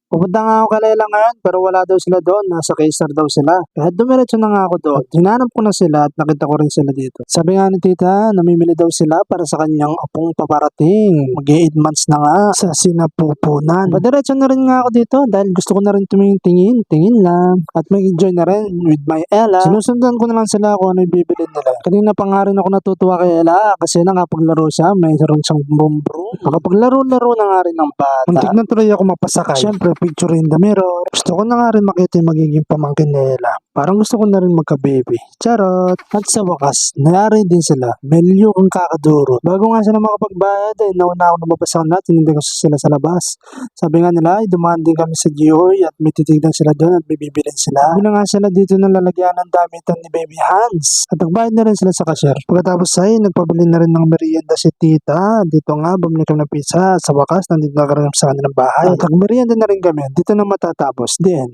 Pupunta nga ako kay Lela ngayon pero wala daw sila doon, nasa Quezon daw sila. Kaya dumiretso na nga ako doon. Hinanap ko na sila at nakita ko rin sila dito. Sabi nga ni tita, namimili daw sila para sa kanyang apong paparating. Mag-8 months na nga sa sinapupunan. Padiretso na rin nga ako dito dahil gusto ko na rin tingin lang. At may enjoy na rin with my Ella. Sinusundan ko na lang sila kung ano yung bibili nila. Kanina pa nga rin ako natutuwa kay Ella kasi nakapaglaro siya, mayroon siyang brum-brum. Nakapaglaro-laro na nga rin ng bata. Muntik na tuloy ako mapasakay. Siyempre, picture in the mirror. Gusto ko na nga rin makita yung magiging pamangkin nila. Parang gusto ko na rin magka-baby. Charot! At sa wakas, nayari din sila. Melyo kang kakaduro. Bago nga sila makapagbayad, nauna ako lumabas ako na, tinindi ko sila sa labas. Sabi nga nila, dumaan din kami sa Giyoy at may titignan sila doon at bibibilin sila. Sabi na nga sila dito na lalagyan ng damitan ni Baby Hans. At nagbayad na rin sila sa cashier. Pagkatapos ay, nagpabili na rin ng merienda si tita. Dito nga, bumili kami ng pizza. Sa wakas, nandito na kami sa kanilang bahay. At nagmerienda na rin kami. Dito na matatapos. The end.